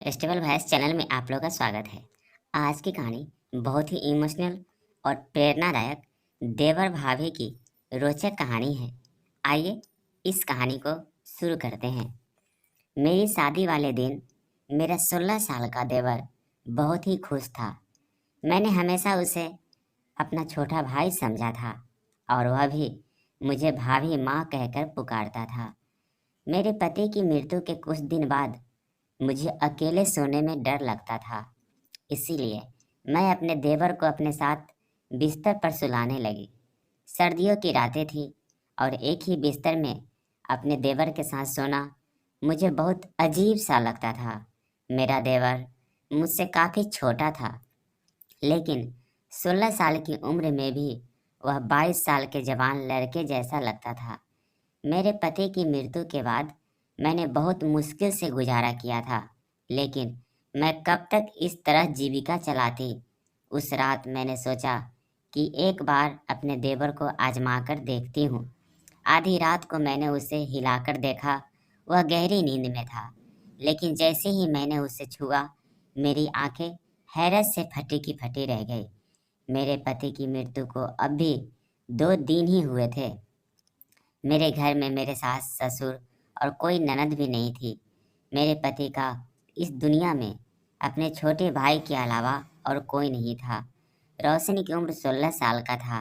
Festival voice channel में आप लोगों का स्वागत है। आज की कहानी बहुत ही इमोशनल और प्रेरणादायक देवर भाभी की रोचक कहानी है। आइए इस कहानी को शुरू करते हैं। मेरी शादी वाले दिन मेरा 16 साल का देवर बहुत ही खुश था। मैंने हमेशा उसे अपना छोटा भाई समझा था और वह भी मुझे भाभी माँ कहकर पुकारता था। मेरे पति की मृत्यु के कुछ दिन बाद मुझे अकेले सोने में डर लगता था, इसीलिए मैं अपने देवर को अपने साथ बिस्तर पर सुलाने लगी। सर्दियों की रातें थी और एक ही बिस्तर में अपने देवर के साथ सोना मुझे बहुत अजीब सा लगता था। मेरा देवर मुझसे काफ़ी छोटा था, लेकिन 16 साल की उम्र में भी वह 22 साल के जवान लड़के जैसा लगता था। मेरे पति की मृत्यु के बाद मैंने बहुत मुश्किल से गुजारा किया था, लेकिन मैं कब तक इस तरह जीविका चलाती। उस रात मैंने सोचा कि एक बार अपने देवर को आजमा कर देखती हूँ। आधी रात को मैंने उसे हिलाकर देखा। वह गहरी नींद में था, लेकिन जैसे ही मैंने उसे छुआ, मेरी आंखें हैरत से फटी की फटी रह गई। मेरे पति की मृत्यु को अब भी 2 दिन ही हुए थे। मेरे घर में मेरे सास ससुर और कोई ननद भी नहीं थी। मेरे पति का इस दुनिया में अपने छोटे भाई के अलावा और कोई नहीं था। रोशनी की उम्र 16 साल का था।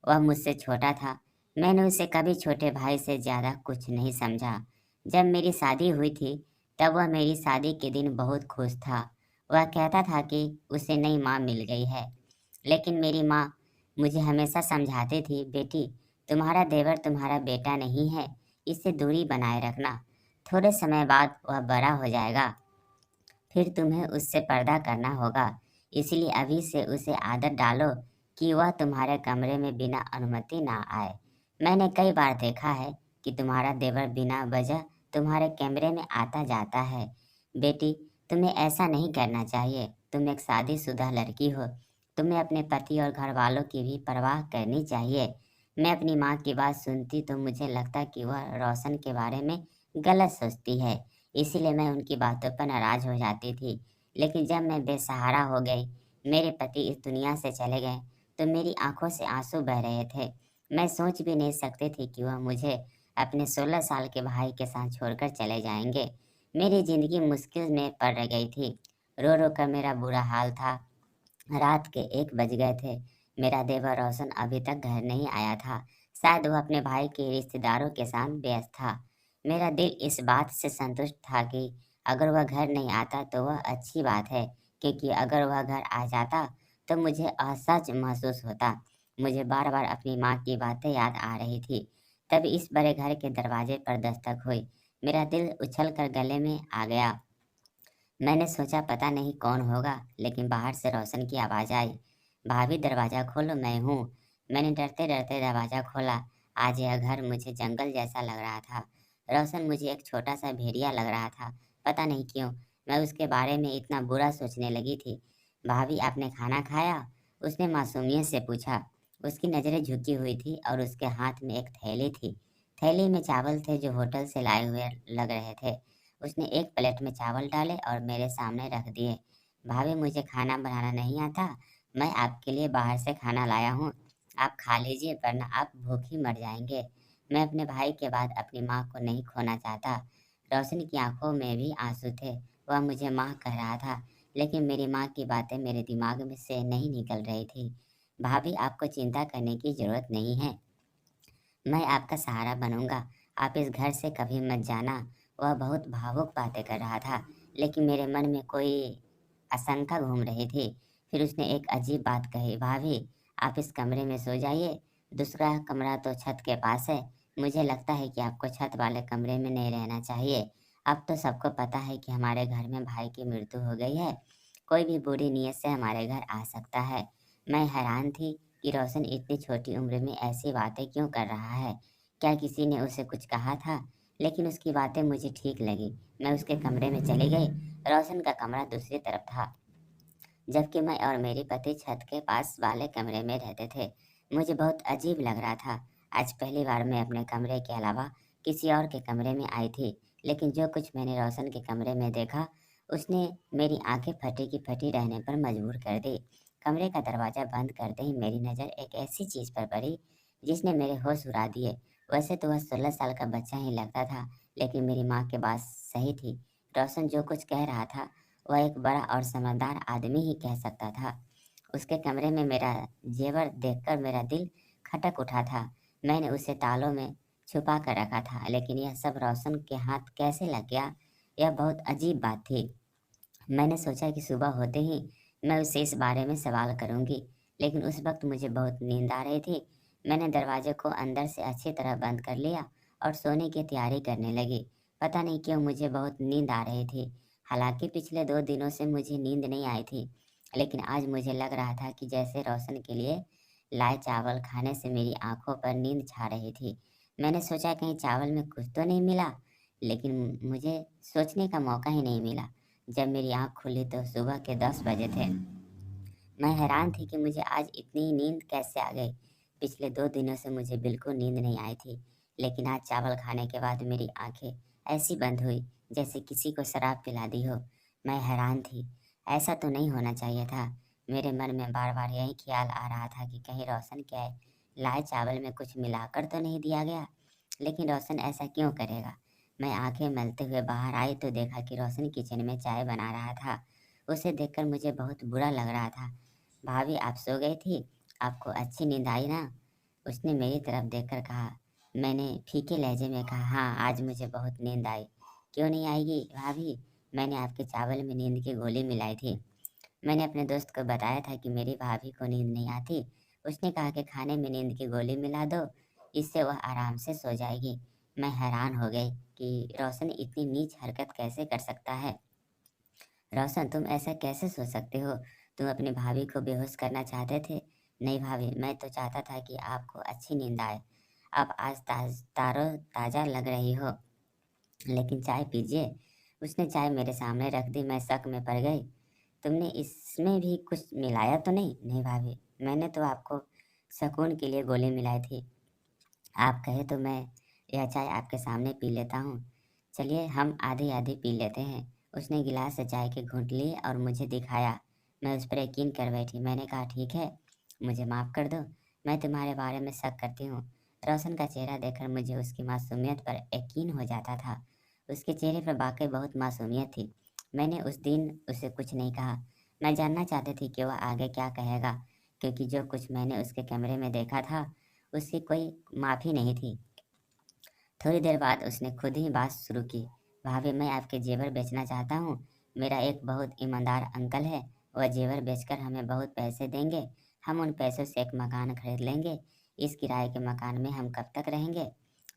वह मुझसे छोटा था। मैंने उसे कभी छोटे भाई से ज़्यादा कुछ नहीं समझा। जब मेरी शादी हुई थी तब वह मेरी शादी के दिन बहुत खुश था। वह कहता था कि उसे नई माँ मिल गई है। लेकिन मेरी माँ मुझे हमेशा समझाती थी, बेटी तुम्हारा देवर तुम्हारा बेटा नहीं है, इससे दूरी बनाए रखना। थोड़े समय बाद वह बड़ा हो जाएगा, फिर तुम्हें उससे पर्दा करना होगा। इसलिए अभी से उसे आदत डालो कि वह तुम्हारे कमरे में बिना अनुमति ना आए। मैंने कई बार देखा है कि तुम्हारा देवर बिना वजह तुम्हारे कमरे में आता जाता है। बेटी तुम्हें ऐसा नहीं करना चाहिए। तुम एक शादीशुदा लड़की हो। तुम्हें अपने पति और घर वालों की भी परवाह करनी चाहिए। मैं अपनी माँ की बात सुनती तो मुझे लगता कि वह रोशन के बारे में गलत सोचती है, इसीलिए मैं उनकी बातों पर नाराज़ हो जाती थी। लेकिन जब मैं बेसहारा हो गई, मेरे पति इस दुनिया से चले गए, तो मेरी आंखों से आंसू बह रहे थे। मैं सोच भी नहीं सकती थी कि वह मुझे अपने 16 साल के भाई के साथ छोड़कर चले जाएंगे। मेरी ज़िंदगी मुश्किल में पड़ गई थी। रो रो कर मेरा बुरा हाल था। रात के 1 बज गए थे। मेरा देवर रोशन अभी तक घर नहीं आया था। शायद वह अपने भाई के रिश्तेदारों के साथ व्यस्त था। मेरा दिल इस बात से संतुष्ट था कि अगर वह घर नहीं आता तो वह अच्छी बात है, क्योंकि अगर वह घर आ जाता तो मुझे असहज महसूस होता। मुझे बार बार अपनी माँ की बातें याद आ रही थी। तभी इस बड़े घर के दरवाजे पर दस्तक हुई। मेरा दिल उछल कर गले में आ गया। मैंने सोचा पता नहीं कौन होगा, लेकिन बाहर से रोशन की आवाज़ आई, भाभी दरवाज़ा खोलो, मैं हूँ। मैंने डरते डरते दरवाज़ा खोला। आज यह घर मुझे जंगल जैसा लग रहा था। रोशन मुझे एक छोटा सा भेड़िया लग रहा था। पता नहीं क्यों मैं उसके बारे में इतना बुरा सोचने लगी थी। भाभी आपने खाना खाया? उसने मासूमियत से पूछा। उसकी नज़रें झुकी हुई थी और उसके हाथ में एक थैली थी। थैली में चावल थे जो होटल से लाए हुए लग रहे थे। उसने एक प्लेट में चावल डाले और मेरे सामने रख दिए। भाभी मुझे खाना बनाना नहीं आता, मैं आपके लिए बाहर से खाना लाया हूँ, आप खा लीजिए वरना आप भूखी मर जाएंगे। मैं अपने भाई के बाद अपनी माँ को नहीं खोना चाहता। रोशन की आंखों में भी आंसू थे। वह मुझे माँ कह रहा था, लेकिन मेरी माँ की बातें मेरे दिमाग में से नहीं निकल रही थी। भाभी आपको चिंता करने की ज़रूरत नहीं है, मैं आपका सहारा बनूंगा। आप इस घर से कभी मत जाना। वह बहुत भावुक बातें कर रहा था, लेकिन मेरे मन में कोई आशंका घूम रही थी। फिर उसने एक अजीब बात कही, भाभी आप इस कमरे में सो जाइए, दूसरा कमरा तो छत के पास है। मुझे लगता है कि आपको छत वाले कमरे में नहीं रहना चाहिए। अब तो सबको पता है कि हमारे घर में भाई की मृत्यु हो गई है। कोई भी बुरी नीयत से हमारे घर आ सकता है। मैं हैरान थी कि रोशन इतनी छोटी उम्र में ऐसी बातें क्यों कर रहा है। क्या किसी ने उसे कुछ कहा था? लेकिन उसकी बातें मुझे ठीक लगी। मैं उसके कमरे में चली गई। रोशन का कमरा दूसरी तरफ था, जबकि मैं और मेरी पति छत के पास वाले कमरे में रहते थे। मुझे बहुत अजीब लग रहा था। आज पहली बार मैं अपने कमरे के अलावा किसी और के कमरे में आई थी, लेकिन जो कुछ मैंने रोशन के कमरे में देखा उसने मेरी आंखें फटी की फटी रहने पर मजबूर कर दी। कमरे का दरवाज़ा बंद करते ही मेरी नज़र एक ऐसी चीज़ पर पड़ी जिसने मेरे होश उड़ा दिए। वैसे तो वह 16 साल का बच्चा ही लगता था, लेकिन मेरी माँ की बात सही थी। रोशन जो कुछ कह रहा था वह एक बड़ा और समझदार आदमी ही कह सकता था। उसके कमरे में मेरा जेवर देखकर मेरा दिल खटक उठा था। मैंने उसे तालों में छुपा कर रखा था, लेकिन यह सब रोशन के हाथ कैसे लग गया, यह बहुत अजीब बात थी। मैंने सोचा कि सुबह होते ही मैं उससे इस बारे में सवाल करूंगी, लेकिन उस वक्त मुझे बहुत नींद आ रही थी। मैंने दरवाजे को अंदर से अच्छी तरह बंद कर लिया और सोने की तैयारी करने लगी। पता नहीं क्यों मुझे बहुत नींद आ रही थी। हालांकि पिछले 2 दिनों से मुझे नींद नहीं आई थी, लेकिन आज मुझे लग रहा था कि जैसे रोशन के लिए लाए चावल खाने से मेरी आंखों पर नींद छा रही थी। मैंने सोचा कहीं चावल में कुछ तो नहीं मिला, लेकिन मुझे सोचने का मौका ही नहीं मिला। जब मेरी आँख खुली तो सुबह के 10 बजे थे। मैं हैरान थी कि मुझे आज इतनी नींद कैसे आ गई। पिछले 2 दिनों से मुझे बिल्कुल नींद नहीं आई थी, लेकिन आज चावल खाने के बाद मेरी आँखें ऐसी बंद हुई जैसे किसी को शराब पिला दी हो। मैं हैरान थी, ऐसा तो नहीं होना चाहिए था। मेरे मन में बार-बार यही ख्याल आ रहा था कि कहीं रोशन के लाए चावल में कुछ मिलाकर तो नहीं दिया गया। लेकिन रोशन ऐसा क्यों करेगा? मैं आंखें मलते हुए बाहर आई तो देखा कि रोशन किचन में चाय बना रहा था। उसे देखकर मुझे बहुत बुरा लग रहा था। भाभी आप सो गई थी? आपको अच्छी नींद आई ना? उसने मेरी तरफ देखकर कहा। मैंने फीके लहजे में कहा, हाँ आज मुझे बहुत नींद आई। क्यों नहीं आएगी भाभी? मैंने आपके चावल में नींद की गोली मिलाई थी। मैंने अपने दोस्त को बताया था कि मेरी भाभी को नींद नहीं आती। उसने कहा कि खाने में नींद की गोली मिला दो, इससे वह आराम से सो जाएगी। मैं हैरान हो गई कि रोशन इतनी नीच हरकत कैसे कर सकता है। रोशन तुम ऐसा कैसे सोच सकते हो? तुम अपनी भाभी को बेहोश करना चाहते थे? नहीं भाभी, मैं तो चाहता था कि आपको अच्छी नींद आए। आप आज तारो ताज़ा लग रही हो। लेकिन चाय पीजिए। उसने चाय मेरे सामने रख दी। मैं शक में पड़ गई। तुमने इसमें भी कुछ मिलाया तो नहीं? नहीं भाभी, मैंने तो आपको सुकून के लिए गोली मिलाई थी। आप कहे तो मैं यह चाय आपके सामने पी लेता हूँ। चलिए हम आधी आधी पी लेते हैं। उसने गिलास से चाय के घूंट लिए और मुझे दिखाया। मैं उस पर यकीन कर बैठी। मैंने कहा ठीक है, मुझे माफ़ कर दो। मैं तुम्हारे बारे में शक करती हूँ। रोशन का चेहरा देखकर मुझे उसकी मासूमियत पर यकीन हो जाता था। उसके चेहरे पर वाकई बहुत मासूमियत थी। मैंने उस दिन उसे कुछ नहीं कहा। मैं जानना चाहती थी कि वह आगे क्या कहेगा, क्योंकि जो कुछ मैंने उसके कमरे में देखा था उसकी कोई माफ़ी नहीं थी। थोड़ी देर बाद उसने खुद ही बात शुरू की। भाभी मैं आपके जेवर बेचना चाहता हूँ। मेरा एक बहुत ईमानदार अंकल है। वह जेवर बेचकर हमें बहुत पैसे देंगे। हम उन पैसों से एक मकान खरीद लेंगे। इस किराए के मकान में हम कब तक रहेंगे?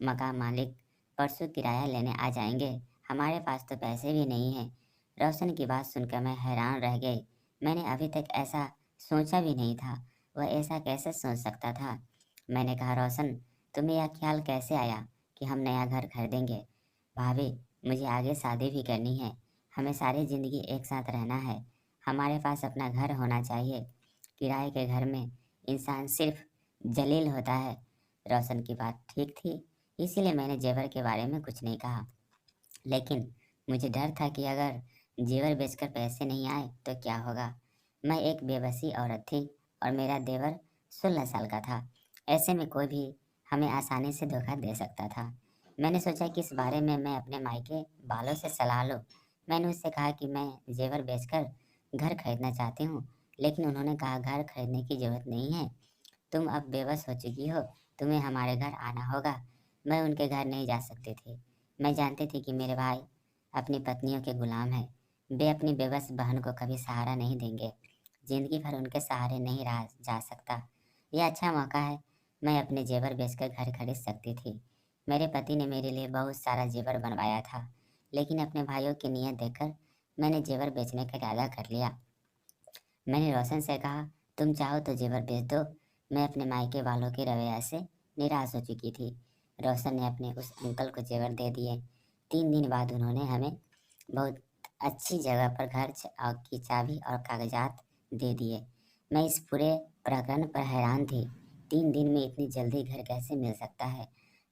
मकान मालिक परसों किराया लेने आ जाएंगे। हमारे पास तो पैसे भी नहीं हैं। रोशन की बात सुनकर मैं हैरान रह गई। मैंने अभी तक ऐसा सोचा भी नहीं था। वह ऐसा कैसे सोच सकता था? मैंने कहा रोशन, तुम्हें यह ख्याल कैसे आया कि हम नया घर खरीदेंगे? भाभी मुझे आगे शादी भी करनी है। हमें सारी ज़िंदगी एक साथ रहना है। हमारे पास अपना घर होना चाहिए। किराए के घर में इंसान सिर्फ जलील होता है। रोशन की बात ठीक थी, इसीलिए मैंने जेवर के बारे में कुछ नहीं कहा। लेकिन मुझे डर था कि अगर जेवर बेचकर पैसे नहीं आए तो क्या होगा। मैं एक बेबसी औरत थी और मेरा देवर 16 साल का था। ऐसे में कोई भी हमें आसानी से धोखा दे सकता था। मैंने सोचा कि इस बारे में मैं अपने मायके वालों से सलाह लूं। मैंने उससे कहा कि मैं जेवर बेचकर घर खरीदना चाहती हूँ, लेकिन उन्होंने कहा घर खरीदने की ज़रूरत नहीं है। तुम अब बेबस हो चुकी हो, तुम्हें हमारे घर आना होगा। मैं उनके घर नहीं जा सकती थी। मैं जानती थी कि मेरे भाई अपनी पत्नियों के गुलाम हैं। वे अपनी बेबस बहन को कभी सहारा नहीं देंगे। ज़िंदगी भर उनके सहारे नहीं रहा जा सकता। यह अच्छा मौका है। मैं अपने जेवर बेचकर घर खरीद सकती थी। मेरे पति ने मेरे लिए बहुत सारा जेवर बनवाया था, लेकिन अपने भाइयों की नीयत देखकर मैंने जेवर बेचने का इरादा कर लिया। मैंने रोशन से कहा, तुम चाहो तो जेवर बेच दो। मैं अपने मायके वालों के रवैया से निराश हो चुकी थी। रोशन ने अपने उस अंकल को जेवर दे दिए। 3 दिन बाद उन्होंने हमें बहुत अच्छी जगह पर की चाबी और कागजात दे दिए। मैं इस पूरे प्रकरण पर हैरान थी। 3 दिन में इतनी जल्दी घर कैसे मिल सकता है?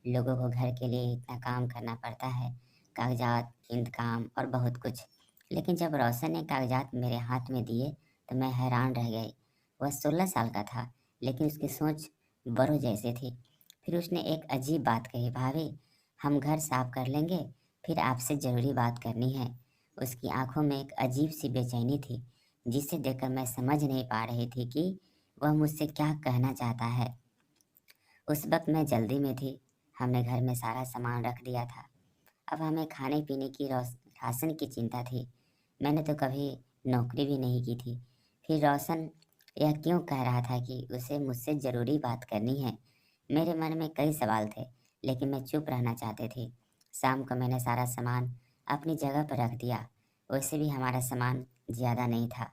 लोगों को घर के लिए इतना काम करना पड़ता है, कागजात, इंतकाम और बहुत कुछ। लेकिन जब रोशन ने कागजात मेरे हाथ में दिए तो मैं हैरान रह गई। वह 16 साल का था, लेकिन उसकी सोच बड़ों जैसी थी। फिर उसने एक अजीब बात कही, भाभी हम घर साफ कर लेंगे, फिर आपसे ज़रूरी बात करनी है। उसकी आंखों में एक अजीब सी बेचैनी थी, जिसे देखकर मैं समझ नहीं पा रही थी कि वह मुझसे क्या कहना चाहता है। उस वक्त मैं जल्दी में थी। हमने घर में सारा सामान रख दिया था। अब हमें खाने पीने की राशन की चिंता थी। मैंने तो कभी नौकरी भी नहीं की थी। फिर रोशन यह क्यों कह रहा था कि उसे मुझसे ज़रूरी बात करनी है? मेरे मन में कई सवाल थे, लेकिन मैं चुप रहना चाहती थी। शाम को मैंने सारा सामान अपनी जगह पर रख दिया। वैसे भी हमारा सामान ज़्यादा नहीं था।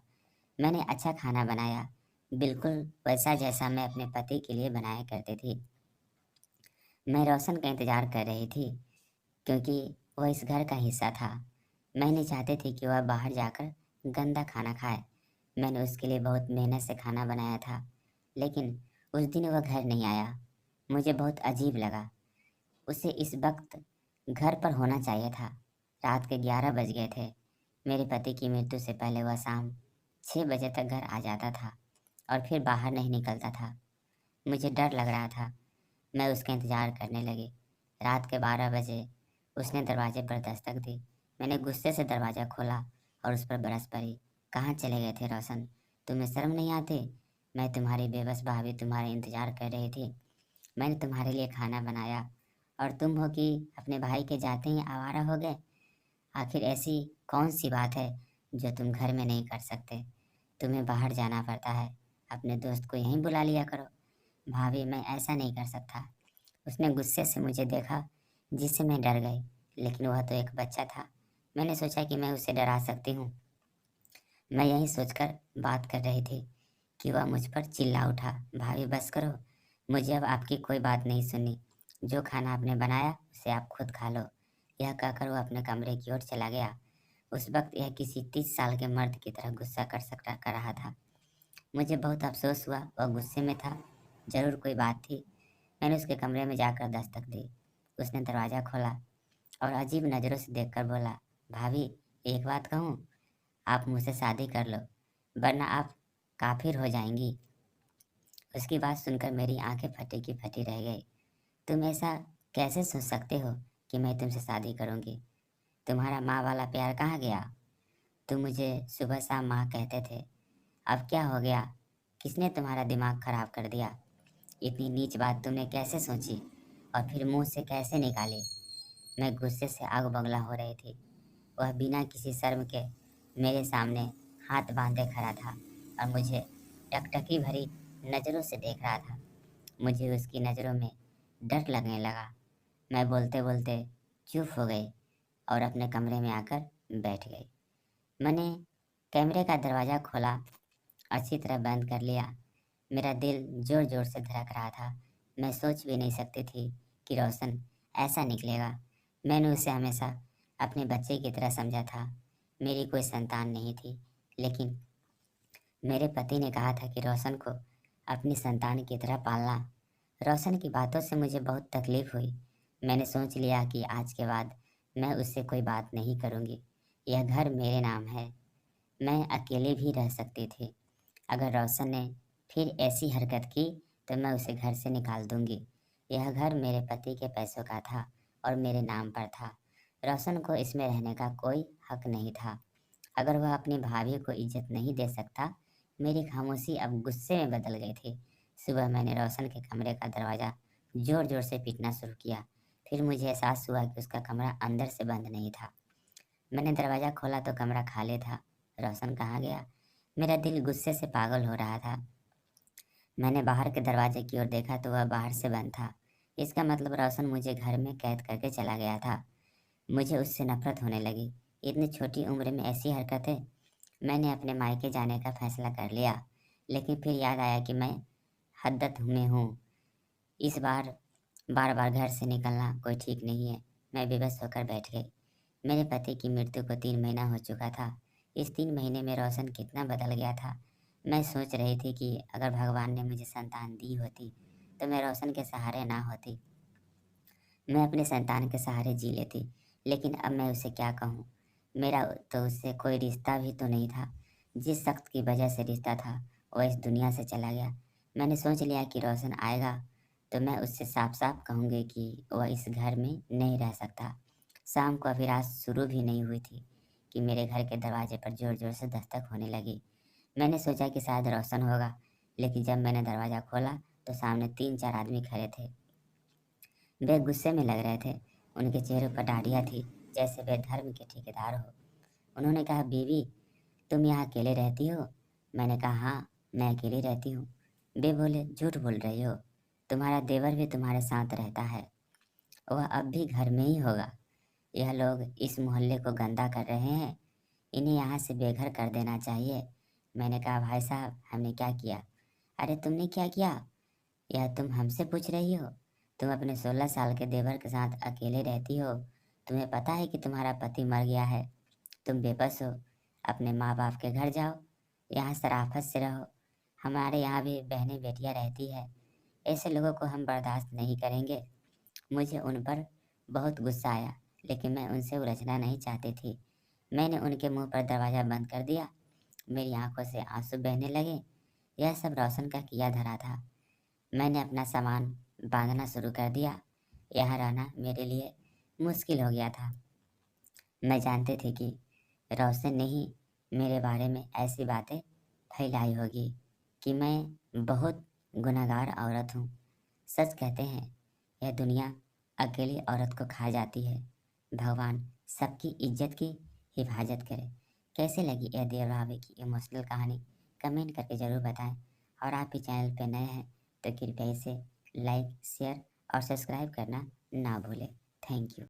मैंने अच्छा खाना बनाया, बिल्कुल वैसा जैसा मैं अपने पति के लिए बनाया करती थी। मैं रोशन का इंतज़ार कर रही थी, क्योंकि वह इस घर का हिस्सा था। मैं नहीं चाहती थी कि वह बाहर जाकर गंदा खाना खाए। मैंने उसके लिए बहुत मेहनत से खाना बनाया था, लेकिन उस दिन वह घर नहीं आया। मुझे बहुत अजीब लगा। उसे इस वक्त घर पर होना चाहिए था। रात के 11 बज गए थे। मेरे पति की मृत्यु से पहले वह शाम 6 बजे तक घर आ जाता था और फिर बाहर नहीं निकलता था। मुझे डर लग रहा था। मैं उसका इंतज़ार करने लगी। रात के 12 बजे उसने दरवाजे पर दस्तक दी। मैंने गुस्से से दरवाज़ा खोला और उस पर बरस पड़ी। कहाँ चले गए थे रोशन? तुम्हें शर्म नहीं आती? मैं तुम्हारी बेबस भाभी तुम्हारा इंतज़ार कर रही थी। मैंने तुम्हारे लिए खाना बनाया और तुम हो कि अपने भाई के जाते ही आवारा हो गए। आखिर ऐसी कौन सी बात है जो तुम घर में नहीं कर सकते? तुम्हें बाहर जाना पड़ता है। अपने दोस्त को यहीं बुला लिया करो। भाभी मैं ऐसा नहीं कर सकता। उसने गुस्से से मुझे देखा, जिससे मैं डर गई। लेकिन वह तो एक बच्चा था। मैंने सोचा कि मैं उसे डरा सकती हूँ। मैं यही सोचकर बात कर रही थी कि वह मुझ पर चिल्ला उठा, भाभी बस करो, मुझे अब आपकी कोई बात नहीं सुननी। जो खाना आपने बनाया उसे आप खुद खा लो। यह कहकर वह अपने कमरे की ओर चला गया। उस वक्त यह किसी 30 साल के मर्द की तरह गुस्सा कर रहा था। मुझे बहुत अफसोस हुआ, वह गुस्से में था। ज़रूर कोई बात थी। मैंने उसके कमरे में जाकर दस्तक दी। उसने दरवाज़ा खोला और अजीब नज़रों से देखकर बोला, भाभी एक बात कहूँ, आप मुझसे शादी कर लो, वरना आप काफिर हो जाएंगी। उसकी बात सुनकर मेरी आंखें फटी की फटी रह गई। तुम ऐसा कैसे सोच सकते हो कि मैं तुमसे शादी करूंगी? तुम्हारा माँ वाला प्यार कहाँ गया? तुम मुझे सुबह शाम माँ कहते थे। अब क्या हो गया? किसने तुम्हारा दिमाग खराब कर दिया? इतनी नीच बात तुमने कैसे सोची और फिर मुंह से कैसे निकाली? मैं गुस्से से आग बगला हो रही थी। वह बिना किसी शर्म के मेरे सामने हाथ बांधे खड़ा था और मुझे टकटकी भरी नज़रों से देख रहा था। मुझे उसकी नज़रों में डर लगने लगा। मैं बोलते बोलते चुप हो गई और अपने कमरे में आकर बैठ गई। मैंने कैमरे का दरवाज़ा खोला, अच्छी तरह बंद कर लिया। मेरा दिल ज़ोर ज़ोर से धड़क रहा था। मैं सोच भी नहीं सकती थी कि रोशन ऐसा निकलेगा। मैंने उसे हमेशा अपने बच्चे की तरह समझा था। मेरी कोई संतान नहीं थी, लेकिन मेरे पति ने कहा था कि रोशन को अपनी संतान की तरह पालना। रोशन की बातों से मुझे बहुत तकलीफ़ हुई। मैंने सोच लिया कि आज के बाद मैं उससे कोई बात नहीं करूँगी। यह घर मेरे नाम है। मैं अकेले भी रह सकती थी। अगर रोशन ने फिर ऐसी हरकत की तो मैं उसे घर से निकाल दूंगी। यह घर मेरे पति के पैसों का था और मेरे नाम पर था। रोशन को इसमें रहने का कोई हक नहीं था। अगर वह अपनी भाभी को इज्जत नहीं दे सकता। मेरी खामोशी अब गुस्से में बदल गई थी। सुबह मैंने रोशन के कमरे का दरवाज़ा ज़ोर ज़ोर से पीटना शुरू किया। फिर मुझे एहसास हुआ कि उसका कमरा अंदर से बंद नहीं था। मैंने दरवाज़ा खोला तो कमरा खाली था। रोशन कहाँ गया? मेरा दिल गुस्से से पागल हो रहा था। मैंने बाहर के दरवाजे की ओर देखा तो वह बाहर से बंद था। इसका मतलब रोशन मुझे घर में कैद करके चला गया था। मुझे उससे नफरत होने लगी। इतनी छोटी उम्र में ऐसी हरकतें। मैंने अपने मायके जाने का फैसला कर लिया, लेकिन फिर याद आया कि मैं हद्दत में हूँ। इस बार बार घर से निकलना कोई ठीक नहीं है। मैं बेबस होकर बैठ गई। मेरे पति की मृत्यु को 3 महीना हो चुका था। इस 3 महीने में रोशन कितना बदल गया था। मैं सोच रही थी कि अगर भगवान ने मुझे संतान दी होती तो मैं रोशन के सहारे ना होती। मैं अपने संतान के सहारे जी लेती। लेकिन अब मैं उसे क्या कहूँ? मेरा तो उससे कोई रिश्ता भी तो नहीं था। जिस शख्स की वजह से रिश्ता था वह इस दुनिया से चला गया। मैंने सोच लिया कि रोशन आएगा तो मैं उससे साफ-साफ कहूँगी कि वह इस घर में नहीं रह सकता। शाम को अभी रात शुरू भी नहीं हुई थी कि मेरे घर के दरवाजे पर ज़ोर-ज़ोर से दस्तक होने लगी। मैंने सोचा कि शायद रोशन होगा, लेकिन जब मैंने दरवाज़ा खोला तो सामने 3-4 आदमी खड़े थे। वे गुस्से में लग रहे थे। उनके चेहरों पर दाढ़ियाँ थी, जैसे वे धर्म के ठेकेदार हो। उन्होंने कहा, बीवी, तुम यहाँ अकेले रहती हो? मैंने कहा, हाँ, मैं अकेली रहती हूँ। वे बोले, झूठ बोल रही हो, तुम्हारा देवर भी तुम्हारे साथ रहता है, वह अब भी घर में ही होगा। यह लोग इस मोहल्ले को गंदा कर रहे हैं, इन्हें यहाँ से बेघर कर देना चाहिए। मैंने कहा, भाई साहब, हमने क्या किया? अरे तुमने क्या किया? यह तुम हमसे पूछ रही हो? तुम अपने 16 साल के देवर के साथ अकेले रहती हो। तुम्हें पता है कि तुम्हारा पति मर गया है। तुम बेबस हो। अपने माँ बाप के घर जाओ, यहाँ शराफत से रहो। हमारे यहाँ भी बहनें बेटियाँ रहती है। ऐसे लोगों को हम बर्दाश्त नहीं करेंगे। मुझे उन पर बहुत गुस्सा आया, लेकिन मैं उनसे उलझना नहीं चाहती थी। मैंने उनके मुंह पर दरवाज़ा बंद कर दिया। मेरी आंखों से आंसू बहने लगे। यह सब रोशन का किया धरा था। मैंने अपना सामान बांधना शुरू कर दिया। यहाँ रहना मेरे लिए मुश्किल हो गया था। मैं जानती थी कि रोशन ने ही मेरे बारे में ऐसी बातें फैलाई होगी कि मैं बहुत गुनहगार औरत हूँ। सच कहते हैं, यह दुनिया अकेली औरत को खा जाती है। भगवान सबकी इज्जत की हिफाजत करे। कैसे लगी यह देवर भाभी की इमोशनल कहानी? कमेंट करके ज़रूर बताएं। और आप ही चैनल पर नए हैं तो कृपया इसे लाइक, शेयर और सब्सक्राइब करना ना भूलें। Thank you.